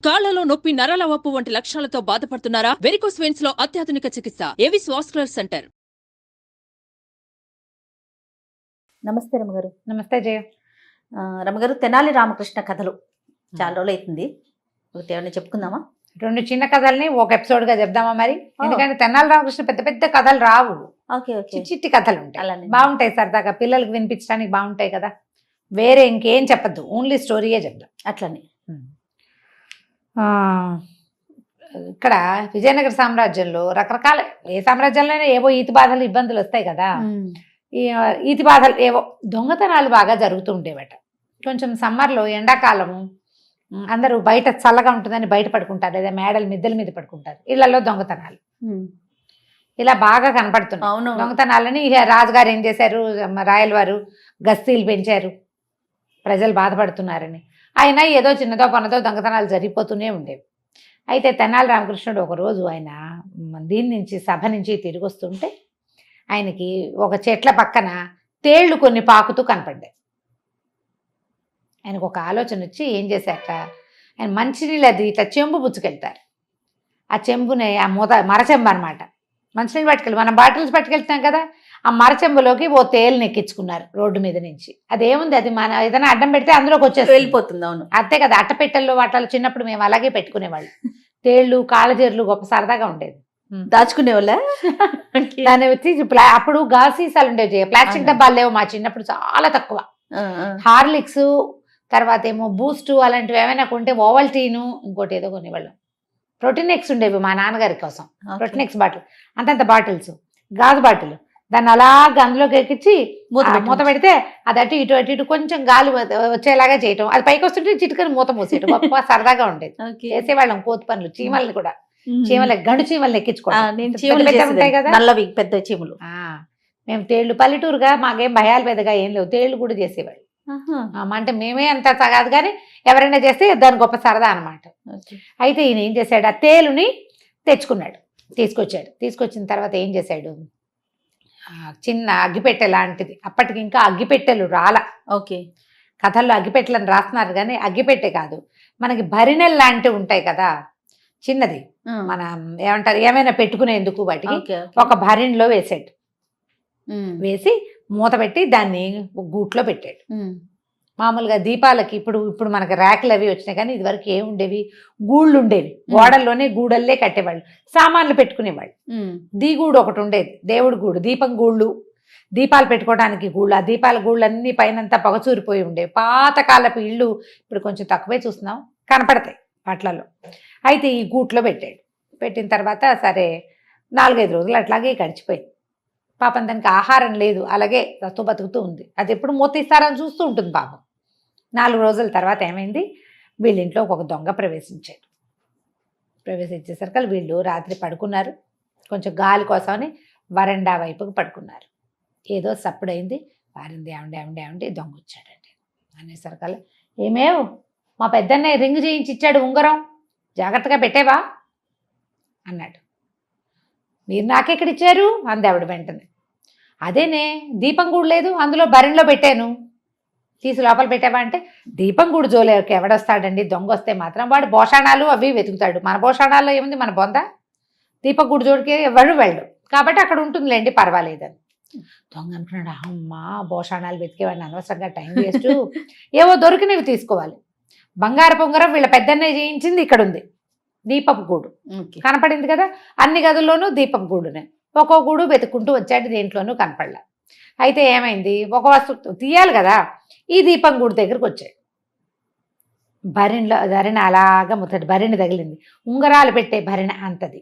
కాళ్లలో నొప్పి, నరాల వాపు వంటి లక్షణాలతో బాధపడుతున్నారా? వెరికోస్ వెయిన్స్ లో అత్యాధునిక చికిత్స ఏవిస్ వాస్కులర్ సెంటర్. నమస్తే రమగారు. నమస్తే జయ. రమగారు, తెనాలి రామకృష్ణ కథలు చాలా రోజులు అవుతుంది, ఒకటి ఏమైనా చెప్పుకుందామా? 2 చిన్న కథల్ని ఒక ఎపిసోడ్ గా చెప్దామా మరి? ఎందుకంటే తెనాలి రామకృష్ణ పెద్ద పెద్ద కథలు రావు, చిట్టి కథలు ఉంటాయి, బాగుంటాయి, సరదాగా పిల్లలకి వినిపించడానికి బాగుంటాయి కదా. వేరే ఇంకేం చెప్పద్దు, ఓన్లీ స్టోరీయే చెప్దాం. అట్లనే ఇక్కడ విజయనగర సామ్రాజ్యంలో రకరకాల, ఏ సామ్రాజ్యంలోనే ఏవో ఈతి బాధలు ఇబ్బందులు వస్తాయి కదా. ఈ ఈతి బాధలు ఏవో దొంగతనాలు బాగా జరుగుతూ ఉండేవట. కొంచెం సమ్మర్లో ఎండాకాలము అందరూ బయట చల్లగా ఉంటుందని బయట పడుకుంటారు, లేదా మేడల మిద్దెల మీద పడుకుంటారు. ఇళ్లలో దొంగతనాలు ఇలా బాగా కనపడుతున్నాయి. దొంగతనాలని ఇక రాజుగారు ఏం చేశారు, రాయల వారు గస్తీలు పెంచారు, ప్రజలు బాధపడుతున్నారని. అయినా ఏదో చిన్నదో పన్నదో దొంగతనాలు జరిగిపోతూనే ఉండేవి. అయితే తెనాలి రామకృష్ణుడు ఒకరోజు ఆయన దీని నుంచి సభ నుంచి తిరిగి వస్తుంటే ఆయనకి ఒక చెట్ల పక్కన తేళ్లు కొన్ని పాకుతూ కనపడ్డాయి. ఆయనకు ఒక ఆలోచన వచ్చి ఏం చేశాక, ఆయన మంచినీళ్ళు అది ఇట్లా చెంబు పుచ్చుకెళ్తారు. ఆ చెంబుని ఆ మరచెంబు అనమాట, మంచినీళ్ళు పట్టుకెళ్ళి మనం బాటిల్స్ పట్టుకెళ్తాం కదా, ఆ మరచెంబులోకి ఓ తేలుని ఎక్కించుకున్నారు రోడ్డు మీద నుంచి. అదేముంది, అది మన ఏదైనా అడ్డం పెడితే అందులోకి వచ్చేసి వెళ్ళిపోతుంది. అవును, అంతే కదా. అట్టపెట్టెల్లో వాటిలో చిన్నప్పుడు మేము అలాగే పెట్టుకునేవాళ్ళు. తేళ్లు కాళ్ళజేర్లు గొప్ప సరదాగా ఉండేది, దాచుకునే వాళ్ళ. దాన్ని వచ్చి అప్పుడు గాజు సీసాలు ఉండేవి, ప్లాస్టిక్ డబ్బాలు లేవు మా చిన్నప్పుడు, చాలా తక్కువ. హార్లిక్స్ తర్వాత ఏమో బూస్ట్ అలాంటివి ఏమైనా కొంటే ఓవల్టీను ఇంకోటి ఏదో కొనేవాళ్ళం. ప్రోటీన్ ఎక్స్ ఉండేవి మా నాన్నగారి కోసం, ప్రోటీన్ ఎక్స్ బాటిల్, అంతంత బాటిల్స్, గాజు బాటిల్. దాన్ని అలాగా అందులోకి ఎక్కించి మూత పెడితే అది అటు ఇటు అటు ఇటు కొంచెం గాలి వచ్చేలాగా చేయటం, అది పైకి వస్తుంటే చిటుకని మూత మూసేయటం. గొప్ప సరదాగా ఉండేది. చేసేవాళ్ళం కోతి పనులు. చీమల్ని కూడా, గండు చీమల్ని ఎక్కించుకోవడం ఉంటాయి కదా, నల్లవి పెద్ద చీమలు. మేము తేళ్లు, పల్లెటూరుగా మాకేం భయాలు పెద్దగా ఏం లేవు, తేళ్లు కూడా చేసేవాళ్ళు. అంటే మేమే అంత కాదు కానీ ఎవరైనా చేస్తే దాని గొప్ప సరదా అనమాట. అయితే ఈయన ఏం చేశాడు, ఆ తేలుని తెచ్చుకున్నాడు, తీసుకొచ్చిన తర్వాత ఏం చేశాడు, చిన్న అగ్గిపెట్టె లాంటిది, అప్పటికి ఇంకా అగ్గిపెట్టెలు రాలా. ఓకే, కథల్లో అగ్గిపెట్టెలను రాస్తున్నారు కానీ అగ్గిపెట్టె కాదు, మనకి భరిణెలు లాంటివి ఉంటాయి కదా, చిన్నది, మన ఏమంటారు ఏమైనా పెట్టుకునేందుకు వాటికి. ఒక భరిణిలో వేసాడు, వేసి మూత పెట్టి దాన్ని గూట్లో పెట్టాడు. మామూలుగా దీపాలకి ఇప్పుడు మనకి ర్యాకులు అవి వచ్చినాయి, కానీ ఇదివరకు ఏముండేవి, గూళ్ళు ఉండేవి, గోడల్లోనే గూడల్లే కట్టేవాళ్ళు, సామాన్లు పెట్టుకునేవాళ్ళు. గూడు ఒకటి ఉండేది, దేవుడి గూడు, దీపం గూళ్ళు, దీపాలు పెట్టుకోవడానికి గూళ్ళు. ఆ దీపాల గూళ్ళన్నీ పైనంతా పొగచూరిపోయి ఉండేవి. పాతకాలపు ఇళ్ళు ఇప్పుడు కొంచెం తక్కువే చూస్తున్నాం, కనపడతాయి వాటిలలో. అయితే ఈ గూట్లో పెట్టాడు. పెట్టిన తర్వాత సరే 4-5 రోజులు అట్లాగే గడిచిపోయింది. పాపం దానికి ఆహారం లేదు, అలాగే బతుకుతూ ఉంది. అది ఎప్పుడు మూత ఇస్తారని చూస్తూ ఉంటుంది పాపం. 4 రోజుల తర్వాత ఏమైంది, వీళ్ళింట్లో ఒక దొంగ ప్రవేశించేసరికి వీళ్ళు రాత్రి పడుకున్నారు. కొంచెం గాలి కోసమని వరండా వైపుకి పడుకున్నారు. ఏదో సప్పుడైంది, వారింది, ఏమండి దొంగ వచ్చాడండి అనేసరికల్లా, ఏమేవ్ మా పెద్దన్నయ్య రింగు చేయించి ఇచ్చాడు, ఉంగరం జాగ్రత్తగా పెట్టేవా అన్నాడు. మీరు నాకెక్కడ ఇచ్చారు అంది ఆవిడ వెంటనే. అదేనే దీపం గూడు లేదు, అందులో భరిణిలో పెట్టాను, తీసి లోపల పెట్టావా అంటే, దీపం గూడు జోలేకి ఎవడొస్తాడండి, దొంగ వస్తే మాత్రం వాడు భోషాణాలు అవి వెతుకుతాడు, మన భోషాణాల్లో ఏముంది, మన బొంద, దీపం గూడు జోడికి ఎవడు వెళ్ళడు, కాబట్టి అక్కడ ఉంటుందిలేండి పర్వాలేదని. దొంగ అనుకున్నాడు, అమ్మా భోషాణాలు వెతికేవాడిని, అనవసరంగా టైం వేస్ట్, ఏవో దొరికినవి తీసుకోవాలి. బంగారు పొంగరం వీళ్ళ పెద్దన్నయ్య చేయించింది ఇక్కడ ఉంది, దీపపు గూడు కనపడింది కదా, అన్ని గదుల్లోనూ దీపపు గూడునే. ఒక్కో గూడు వెతుక్కుంటూ వచ్చాడు, దేంట్లోనూ కనపడలా. అయితే ఏమైంది, ఒక వస్తువు తీయాలి కదా, ఈ దీపం గూడు దగ్గరకు వచ్చాడు. భరిణ అలాగా ముత్తటి భరిణ తగిలింది, ఉంగరాలు పెట్టే భరిణ అంతది.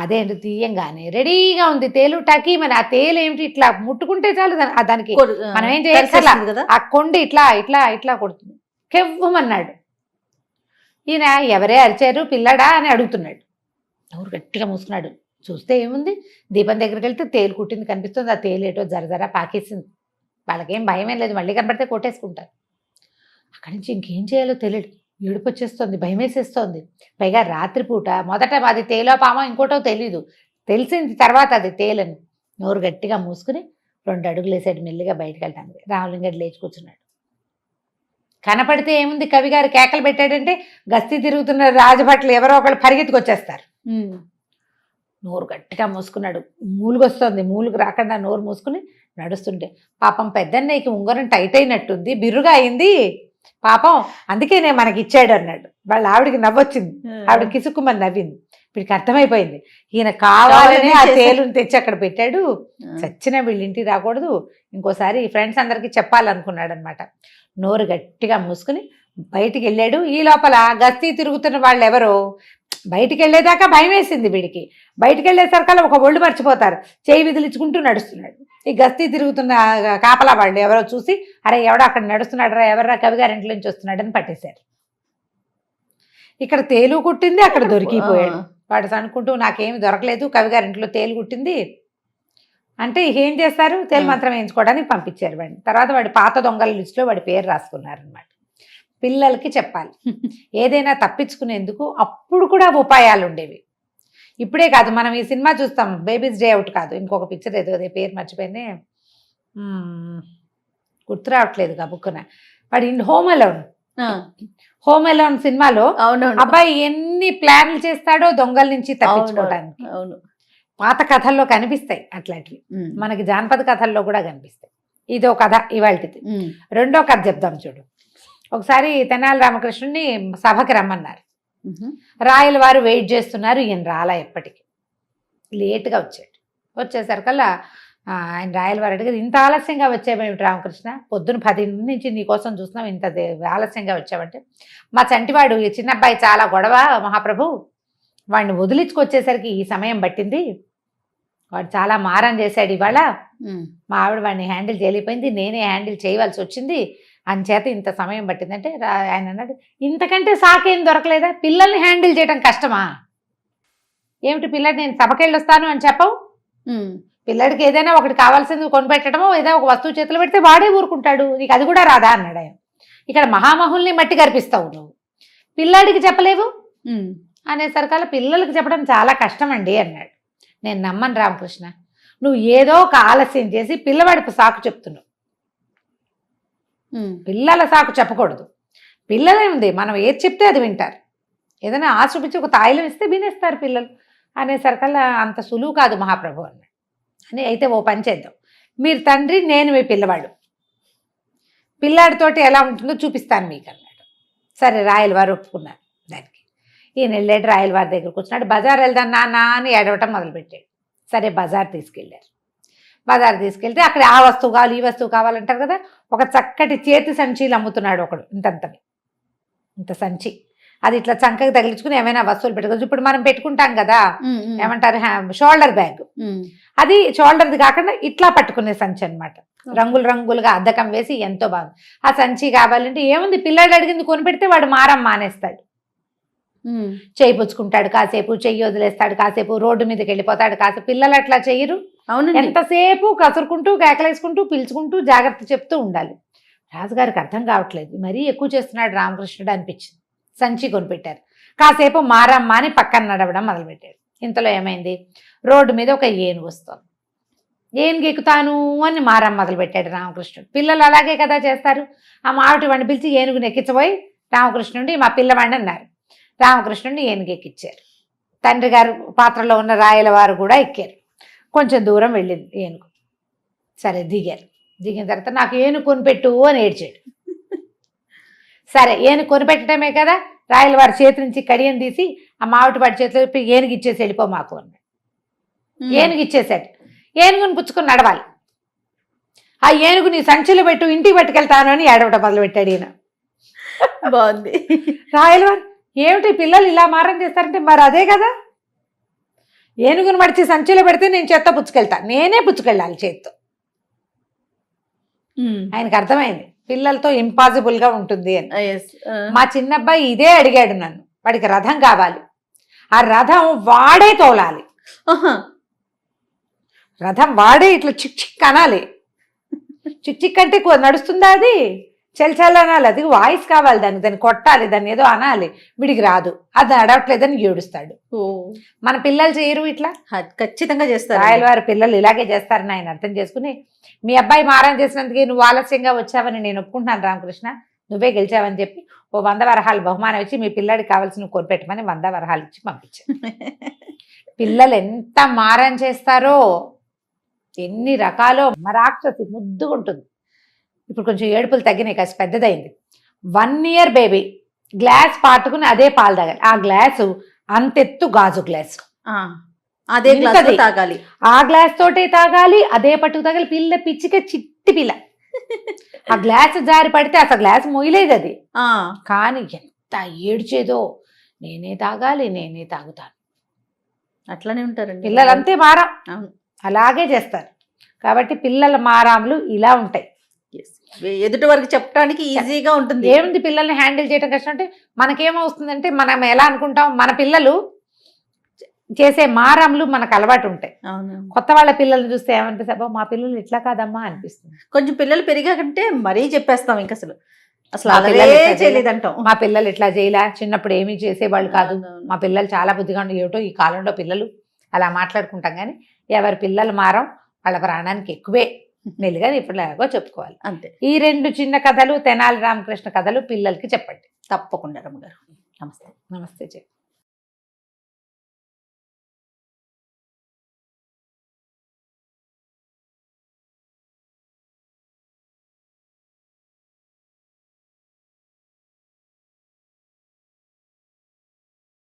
అదేంటి తీయంగానే రెడీగా ఉంది తేలు, టకీమని. ఆ తేలు ఏమిటి, ఇట్లా ముట్టుకుంటే చాలు దానికి మనం ఏం చేయాలి కదా, ఆ కొండ ఇట్లా ఇట్లా ఇట్లా కొడుతుంది, కెవ్వమన్నాడు. ఈయన ఎవరే అరిచారు పిల్లడా అని అడుగుతున్నాడు. ఎవరు గట్టిగా మూసుకున్నాడు. చూస్తే ఏముంది, దీపం దగ్గరికి వెళ్తే తేలు కుట్టింది కనిపిస్తుంది. ఆ తేలు ఏటో జరజరా పాకేసింది. వాళ్ళకేం భయమేం లేదు, మళ్ళీ కనపడితే కొట్టేసుకుంటారు. అక్కడి నుంచి ఇంకేం చేయాలో తెలియదు, ఏడుపు వచ్చేస్తుంది, భయం వేసేస్తోంది. పైగా రాత్రిపూట, మొదట అది తేలో పామో ఇంకోటో తెలీదు, తెలిసింది తర్వాత అది తేలని. నోరు గట్టిగా మూసుకుని 2 అడుగులు వేసాడు మెల్లిగా బయటకు వెళ్ళడానికి. రామలింగడు లేచి కూర్చున్నాడు. కనపడితే ఏముంది, కవి గారు కేకలు పెట్టాడంటే గస్తీ తిరుగుతున్న రాజభట్లు ఎవరో ఒకళ్ళు పరిగెత్తుకొచ్చేస్తారు. నోరు గట్టిగా మూసుకున్నాడు. మూలుగొస్తుంది, మూలుగు రాకుండా నోరు మూసుకుని నడుస్తుంటే పాపం పెద్దన్నయ్యకి ఉంగరం టైట్ అయినట్టుంది, బిర్రుగా అయింది పాపం, అందుకేనే మనకి ఇచ్చాడు అన్నాడు. వాళ్ళ ఆవిడికి నవ్వొచ్చింది, ఆవిడ కిసుక్కుమని నవ్వింది. వీడికి అర్థమైపోయింది ఈయన కావాలని ఆ తేలుని తెచ్చి అక్కడ పెట్టాడు, చచ్చిన వీళ్ళ ఇంటికి రాకూడదు, ఇంకోసారి ఫ్రెండ్స్ అందరికీ చెప్పాలనుకున్నాడు అనమాట. నోరు గట్టిగా మూసుకుని బయటికి వెళ్ళాడు. ఈ లోపల గస్తీ తిరుగుతున్న వాళ్ళు ఎవరో బయటికి వెళ్ళేదాకా భయం వేసింది వీడికి. బయటికి వెళ్ళేసరికల్లా ఒక ఒళ్ళు మర్చిపోతారు, చేయి విదిలించుకుంటూ నడుస్తున్నాడు. ఈ గస్తీ తిరుగుతున్న కాపలా వాళ్ళు ఎవరో చూసి అరే ఎవడో అక్కడ నడుస్తున్నాడు రా, ఎవర్రా కవి గారి ఇంట్లో నుంచి వస్తున్నాడని పట్టేశారు. ఇక్కడ తేలు కుట్టింది, అక్కడ దొరికిపోయాడు. వాడు అనుకుంటూ నాకేమి దొరకలేదు, కవి గారి ఇంట్లో తేలు కుట్టింది అంటే ఏం చేస్తారు, తేలు మంత్రం వేయించుకోవడానికి పంపించారు వాడిని. తర్వాత వాడి పాత దొంగల లిస్టులో వాడి పేరు రాసుకున్నారనమాట. పిల్లలకి చెప్పాలి ఏదైనా తప్పించుకునేందుకు అప్పుడు కూడా ఉపాయాలు ఉండేవి. ఇప్పుడే కాదు, మనం ఈ సినిమా చూస్తాం బేబీస్ డే అవుట్ కాదు, ఇంకొక పిక్చర్ ఏదో అదే పేరు మర్చిపోయింది, గుర్తు రావట్లేదు గబుక్కున. వాడి హోమ్ అలోన్ సినిమాలో అబ్బాయి ఎన్ని ప్లాన్లు చేస్తాడో దొంగల నుంచి తప్పించుకోవడానికి. పాత కథల్లో కనిపిస్తాయి అట్లాంటివి, మనకి జానపద కథల్లో కూడా కనిపిస్తాయి. ఇదో కథ ఇవాళది. రెండో కథ చెప్దాం చూడు. ఒకసారి తెనాలి రామకృష్ణుడిని సభకి రమ్మన్నారు. రాయల వారు వెయిట్ చేస్తున్నారు, ఈయన రాలా, ఎప్పటికీ లేట్గా వచ్చాడు. వచ్చేసరికల్లా ఆయన రాయల వారు అడిగారు, ఇంత ఆలస్యంగా వచ్చావేమిటి రామకృష్ణ, పొద్దున 10 నుంచి నీకోసం చూస్తున్నాం, ఇంత ఆలస్యంగా వచ్చావంటే మా చంటివాడు ఈ చిన్న అబ్బాయి చాలా గొడవ మహాప్రభు, వాడిని వదిలించుకొచ్చేసరికి ఈ సమయం పట్టింది, వాడు చాలా మారం చేశాడు ఇవాళ, మా ఆవిడ వాడిని హ్యాండిల్ చేయలేకపోయింది, నేనే హ్యాండిల్ చేయవలసి వచ్చింది, అంచేత ఇంత సమయం పట్టిందంటే ఆయన అన్నాడు, ఇంతకంటే సాకేం దొరకలేదా, పిల్లల్ని హ్యాండిల్ చేయడం కష్టమా ఏమిటి, పిల్లడు నేను సభకెళ్ళి వస్తాను అని చెప్పవు, పిల్లడికి ఏదైనా ఒకటి కావాల్సింది కొనిపెట్టడమో ఏదైనా ఒక వస్తువు చేతులు పెడితే వాడే ఊరుకుంటాడు, నీకు అది కూడా రాదా అన్నాడు ఆయన. ఇక్కడ మహామహుల్ని మట్టి కనిపిస్తావు నువ్వు, పిల్లాడికి చెప్పలేవు అనేసరికల్లా పిల్లలకి చెప్పడం చాలా కష్టం అండి అన్నాడు. నేను నమ్మను రామకృష్ణ, నువ్వు ఏదో ఒక ఆలస్యం చేసి పిల్లవాడికి సాకు చెప్తున్నావు, పిల్లల సాకు చెప్పకూడదు, పిల్లలే ఉంది మనం ఏది చెప్తే అది వింటారు, ఏదైనా ఆశ చూపించి ఒక తాయిలం ఇస్తే వినేస్తారు పిల్లలు అనేసరికల్లా అంత సులువు కాదు మహాప్రభు అన్నాడు. అని అయితే ఓ పని చేద్దాం, మీరు తండ్రి నేను మీ పిల్లవాడు, పిల్లాడితోటి ఎలా ఉంటుందో చూపిస్తాను మీకు అన్నాడు. సరే రాయల వారు ఒప్పుకున్నారు దానికి. ఈయన వెళ్ళాడు రాయల వారి దగ్గరకు వచ్చినాడు. బజార్ వెళ్దాం నాన్న అని ఏడవటం మొదలుపెట్టాడు. సరే బజార్ తీసుకెళ్ళారు. బజార్ తీసుకెళ్తే అక్కడ ఆ వస్తువు కావాలి ఈ వస్తువు కావాలంటారు కదా, ఒక చక్కటి చేతి సంచీలు అమ్ముతున్నాడు ఒకడు, ఇంత సంచి, అది ఇట్లా చంకకి తగిలించుకుని ఏమైనా వస్తువులు పెట్టుకోవచ్చు. ఇప్పుడు మనం పెట్టుకుంటాం కదా ఏమంటారు షోల్డర్ బ్యాగ్, అది షోల్డర్ది కాకుండా ఇట్లా పట్టుకునే సంచి అనమాట, రంగులు రంగులుగా అద్దకం వేసి ఎంతో బాగుంది. ఆ సంచి కావాలంటే ఏముంది, పిల్లాడు అడిగింది కొనిపెడితే వాడు మారం మానేస్తాడు, చేయి పుచ్చుకుంటాడు, కాసేపు చెయ్యి వదిలేస్తాడు, కాసేపు రోడ్డు మీదకి వెళ్ళిపోతాడు, కాసేపు పిల్లలు అట్లా చెయ్యరు, ఎంతసేపు కసురుకుంటూ కేకలేసుకుంటూ పిలుచుకుంటూ జాగ్రత్త చెప్తూ ఉండాలి. రాజుగారికి అర్థం కావట్లేదు, మరీ ఎక్కువ చేస్తున్నాడు రామకృష్ణుడు అనిపించింది. సంచి కొనిపెట్టారు. కాసేపు మారమ్మ అని పక్కన నడవడం మొదలుపెట్టాడు. ఇంతలో ఏమైంది, రోడ్డు మీద ఒక ఏనుగు వస్తుంది. ఏనుగు ఎక్కుతాను అని మారమ్మ మొదలుపెట్టాడు రామకృష్ణుడు. పిల్లలు అలాగే కదా చేస్తారు. ఆ మావిటి వాడిని పిలిచి ఏనుగుని ఎక్కించబోయి రామకృష్ణుడి మా పిల్లవాడిని అన్నారు. రామకృష్ణుడిని ఏనుగు ఎక్కించారు. తండ్రి గారు పాత్రలో ఉన్న రాయల వారు కూడా ఎక్కారు. కొంచెం దూరం వెళ్ళింది ఏనుగు. సరే దిగారు. దిగిన తర్వాత నాకు ఏనుగు కొనిపెట్టు అని ఏడ్చాడు. సరే ఏనుగు కొనిపెట్టడమే కదా, రాయల వారి చేతి నుంచి కడియం తీసి ఆ మావిటి వాడి చేతిలో ఏనుగు ఇచ్చేసి వెళ్ళిపో మాకు అన్నాడు. ఏనుగు ఇచ్చేసాడు. ఏనుగుని పుచ్చుకొని నడవాలి. ఆ ఏనుగుని సంచిలో పెట్టు ఇంటికి పట్టుకెళ్తాను అని ఏడవటం మొదలుపెట్టాడు ఈయన. బాగుంది. రాయల వారు ఏమిటి పిల్లలు ఇలా మారం చేస్తారంటే మరి అదే కదా, ఏనుగుని మడిచి సంచిలో పెడితే నేను చేత్తో పుచ్చుకెళ్తా, నేనే పుచ్చుకెళ్ళాలి చేత్తో. ఆయనకు అర్థమైంది పిల్లలతో ఇంపాసిబుల్గా ఉంటుంది అని. మా చిన్నబ్బాయి ఇదే అడిగాడు నన్ను, వాడికి రథం కావాలి, ఆ రథం వాడే తోలాలి, రథం వాడే ఇట్లా చిక్ చిక్ అనాలి, చిక్ చిక్ అంటే నడుస్తుందా అది, చల్ అనాలి, అది వాయిస్ కావాలి దాన్ని కొట్టాలి, దాన్ని ఏదో అనాలి, వీడికి రాదు, అది అడవట్లేదని ఏడుస్తాడు. మన పిల్లలు చేయరు ఇట్లా, ఖచ్చితంగా చేస్తారు. రాయల వారి పిల్లలు ఇలాగే చేస్తారని ఆయన అర్థం చేసుకుని, మీ అబ్బాయి మారం చేసినందుకే నువ్వు ఆలస్యంగా వచ్చావని నేను ఒప్పుకుంటున్నాను రామకృష్ణ, నువ్వే గెలిచావని చెప్పి ఓ 100 వరహాలు బహుమానం ఇచ్చి మీ పిల్లాడికి కావాల్సిన కొనిపెట్టమని 100 వరహాలు ఇచ్చి పంపించాను. పిల్లలు ఎంత మారం చేస్తారో, ఎన్ని రకాలో. రాక్షసి ముద్దుగా ఉంటుంది. ఇప్పుడు కొంచెం ఏడుపులు తగ్గినాయి, కాస్త పెద్దదైంది. 1 year బేబీ గ్లాస్ పాటుకుని అదే పాలు తాగాలి. ఆ గ్లాసు అంతెత్తు గాజు గ్లాసు, అదే గ్లాస్ ఇంకది. తాగాలి. ఆ గ్లాస్ తోటే తాగాలి, అదే పట్టుకు తాగాలి. పిల్ల పిచ్చిక చిట్టి పిల్ల. ఆ గ్లాస్ జారి పడితే అసలు గ్లాస్ మొయ్యలేదు అది. కానీ ఎంత ఏడ్చేదో, నేనే తాగాలి, నేనే తాగుతాను. అట్లనే ఉంటారండి పిల్లలంతే మారం, అవును. అలాగే చేస్తారు. కాబట్టి పిల్లల మారాములు ఇలా ఉంటాయి. ఎదుటి వరకు చెప్పడానికి ఈజీగా ఉంటుంది. ఏముంది పిల్లల్ని హ్యాండిల్ చేయడం కష్టం అంటే, మనకేమవుతుందంటే మనం ఎలా అనుకుంటాం, మన పిల్లలు చేసే మారాములు మనకు అలవాటు ఉంటాయి. అవును. కొత్త వాళ్ళ పిల్లల్ని చూస్తే ఏమనిపిస్తుంది, అబ్బా మా పిల్లలు ఇట్లా కాదమ్మా అనిపిస్తుంది. కొంచెం పిల్లలు పెరిగాకంటే మరీ చెప్పేస్తాం ఇంకా అసలు మా పిల్లలు ఇట్లా చేయలేదంటాం. మా పిల్లలు ఇట్లా చేయలే, చిన్నప్పుడు ఏమీ చేసేవాళ్ళు కాదు, అవునవును. మా పిల్లలు చాలా బుద్ధిగా ఉండి, ఏమిటో ఈ కాలంలో పిల్లలు అలా మాట్లాడుకుంటాం. కానీ ఎవరి పిల్లలు మారం వాళ్ళ ప్రాణానికి ఎక్కువే మెల్లిగా ఇప్పుడు ఎలాగో చెప్పుకోవాలి. అంతే. ఈ 2 చిన్న కథలు తెనాలి రామకృష్ణ కథలు పిల్లలకి చెప్పండి. తప్పకుండా రమ్మగారు. నమస్తే. నమస్తే చెప్పు.